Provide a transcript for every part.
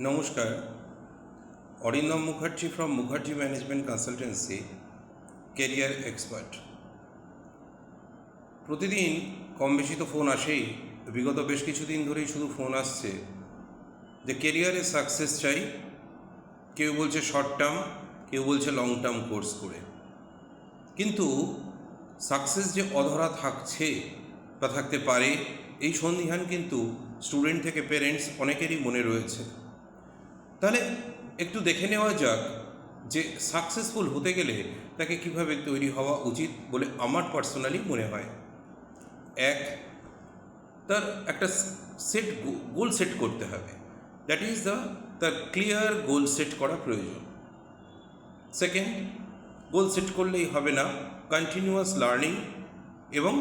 নমস্কার, Arindam Mukherjee from Mukherjee management consultancy, career expert. প্রতিদিন কম বেশি তো ফোন আসেই। বিগত বেশ কিছুদিন ধরেই শুধু ফোন আসছে যে কেরিয়ারে সাকসেস চাই। কেউ বলছে শর্ট টার্ম, কেউ বলছে লং টার্ম কোর্স করে। কিন্তু সাকসেস যে অধরা থাকছে বা থাকতে পারে, এই সন্দিহান কিন্তু স্টুডেন্ট থেকে পেরেন্টস অনেকেরই মনে রয়েছে। তাহলে একটু দেখে নেওয়া যাক যে সাকসেসফুল হতে গেলে তাকে কিভাবে তৈরি হওয়া উচিত বলে আমার পার্সোনালি মনে হয়। এক, তার একটা গোল সেট করতে হবে। দ্যাট ইজ তার ক্লিয়ার গোল সেট করা প্রয়োজন। সেকেন্ড, গোল সেট করলেই হবে না, কন্টিনিউয়াস লার্নিং এবং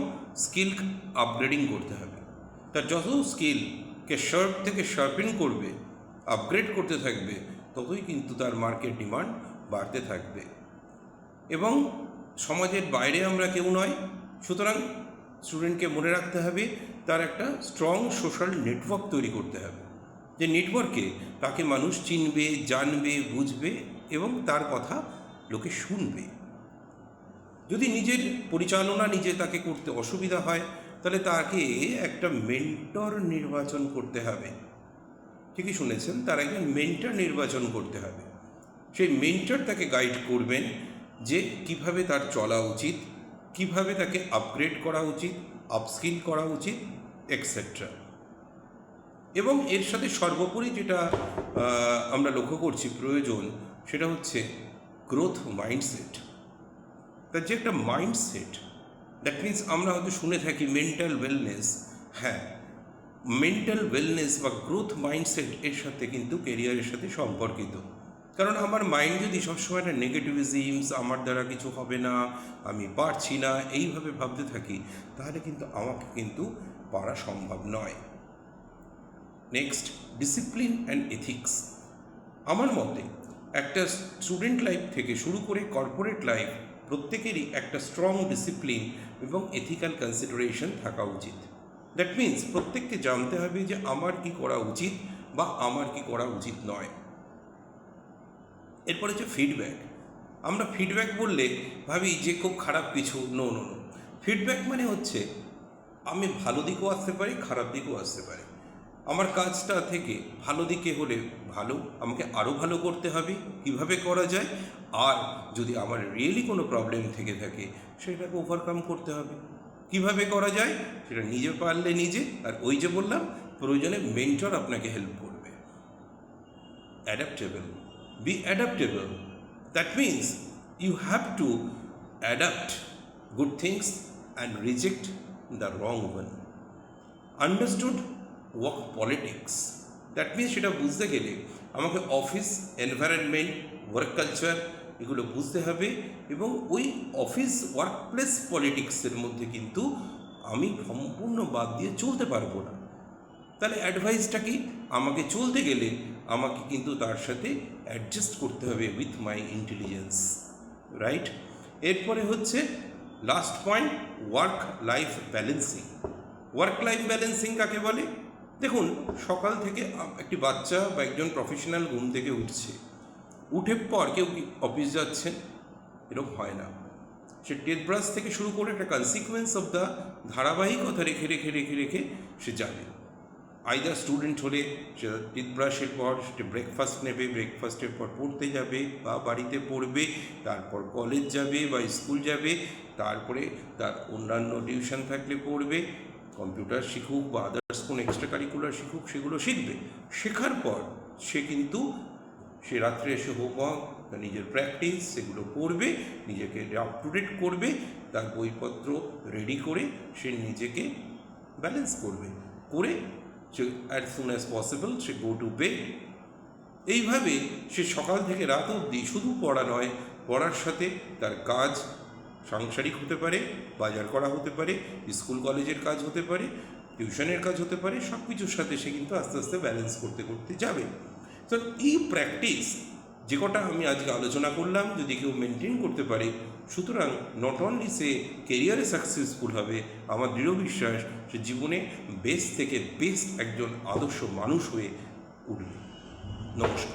স্কিল আপগ্রেডিং করতে হবে। তার যত স্কিলকে শার্প থেকে শার্পেন করবে, আপগ্রেড করতে থাকবে, ততই কিন্তু তার মার্কেট ডিমান্ড বাড়তে থাকবে। এবং সমাজের বাইরে আমরা কেউ নয়, সুতরাং স্টুডেন্টকে মনে রাখতে হবে তার একটা স্ট্রং সোশ্যাল নেটওয়ার্ক তৈরি করতে হবে, যে নেটওয়ার্কে তাকে মানুষ চিনবে, জানবে, বুঝবে এবং তার কথা লোকে শুনবে। যদি নিজের পরিচালনা নিজে তাকে করতে অসুবিধা হয়, তাহলে তাকে একটা মেন্টর নির্বাচন করতে হবে। ঠিকই শুনেছেন, তার একজন মেন্টর নির্বাচন করতে হবে। সেই মেন্টর তাকে গাইড করবেন যে কিভাবে তার চলা উচিত, কিভাবে তাকে আপগ্রেড করা উচিত, আপস্কিল করা উচিত, এক্সেট্রা। এবং এর সাথে সর্বোপরি যেটা আমরা লক্ষ্য করছি প্রয়োজন, সেটা হচ্ছে গ্রোথ মাইন্ডসেট। তার যে একটা মাইন্ডসেট, দ্যাট মিনস আমরা হয়তো শুনে থাকি মেন্টাল ওয়েলনেস। হ্যাঁ, মেন্টাল ওয়েলনেস বা গ্রোথ মাইন্ডসেট এর সাথে কিন্তু কেরিয়ারের সাথে সম্পর্কিত। কারণ আমার মাইন্ড যদি সবসময় একটা নেগেটিভিজমস, আমার দ্বারা কিছু হবে না, আমি পারছি না, এইভাবে ভাবতে থাকি, তাহলে কিন্তু আমাকে কিন্তু পারা সম্ভব নয়। Next, discipline and ethics. আমার মতে একটা স্টুডেন্ট লাইফ থেকে শুরু করে কর্পোরেট লাইফ, প্রত্যেকেরই একটা স্ট্রং ডিসিপ্লিন এবং এথিক্যাল কনসিডারেশন থাকা উচিত। দ্যাট মিনস প্রত্যেককে জানতে হবে যে আমার কি করা উচিত বা আমার কি করা উচিত নয়। এরপর হচ্ছে ফিডব্যাক। আমরা ফিডব্যাক বললে ভাবি যে খুব খারাপ কিছু। নো নো নো, ফিডব্যাক মানে হচ্ছে আমি ভালো দিকেও আসতে পারি, খারাপ দিকেও আসতে পারি। আমার কাজটা থেকে ভালো দিকে হলে ভালো, আমাকে আরও ভালো করতে হবে, কিভাবে করা যায়। আর যদি আমার রিয়েলি কোনো প্রবলেম থেকে থাকে, সেটাকে ওভারকাম করতে হবে। কিভাবে করা যায় সেটা নিজে পারলে নিজে, আর ওই যে বললাম প্রয়োজনে মেন্টর আপনাকে হেল্প করবে। Adaptable, be adaptable. That means you have to adapt good things and reject the wrong one. Understood work politics. That means সেটা বুঝতে গেলে আমাকে অফিস এনভায়রনমেন্ট, ওয়ার্ক কালচার এগুলো বুঝতে হবে। এবং ওই অফিস ওয়ার্কপ্লেস পলিটিক্সের মধ্যে কিন্তু আমি সম্পূর্ণ বাদ দিয়ে চলতে পারবো না। তাহলে অ্যাডভাইসটা কি? আমাকে চলতে গেলে আমাকে কিন্তু তার সাথে অ্যাডজাস্ট করতে হবে উইথ মাই ইন্টেলিজেন্স, রাইট? এরপরে হচ্ছে last point, work life balancing. Work life balancing কাকে বলে? দেখুন, সকাল থেকে একটি বাচ্চা বা একজন প্রফেশনাল ঘুম থেকে উঠছে, উঠে পর কেউ অফিস যাচ্ছেন, এরকম হয় না। সে টেথব্রাশ থেকে শুরু করে একটা কনসিকুয়েন্স অফ দ্য ধারাবাহিকতা রেখে রেখে রেখে রেখে সে যাবে। আইদার স্টুডেন্ট হলে সে টিথব্রাশের পর সে ব্রেকফাস্ট নেবে, ব্রেকফাস্টের পর পড়তে যাবে বা বাড়িতে পড়বে, তারপর কলেজ যাবে বা স্কুল যাবে, তারপরে তার অন্যান্য টিউশন থাকলে পড়বে, কম্পিউটার শিখুক বা আদার্স কোনো এক্সট্রা কারিকুলার শিখুক, সেগুলো শিখবে। শেখার পর সে রাত্রে এসে হোমওয়ার্ক, তার নিজের প্র্যাকটিস সেগুলো করবে, নিজেকে আপ টু ডেট করবে, তার বইপত্র রেডি করে সে নিজেকে ব্যালেন্স করবে, করে সে অ্যাজ সুন অ্যাজ পসিবল সে গো টু বেড। এইভাবে সে সকাল থেকে রাত অবধি শুধু পড়া নয়, পড়ার সাথে তার কাজ সাংসারিক হতে পারে, বাজার করা হতে পারে, স্কুল কলেজের কাজ হতে পারে, টিউশনের কাজ হতে পারে, সব কিছুর সাথে সে কিন্তু আস্তে আস্তে ব্যালেন্স করতে করতে যাবে। তো এই প্র্যাকটিস যে কটা আমি আজকে আলোচনা করলাম, যদি কেউ মেনটেন করতে পারে, সুতরাং নট অনলি সে কেরিয়ারে সাকসেসফুল হবে, আমার দৃঢ় বিশ্বাস সে জীবনে বেস্ট থেকে বেস্ট একজন আদর্শ মানুষ হয়ে উঠবে। নমস্কার।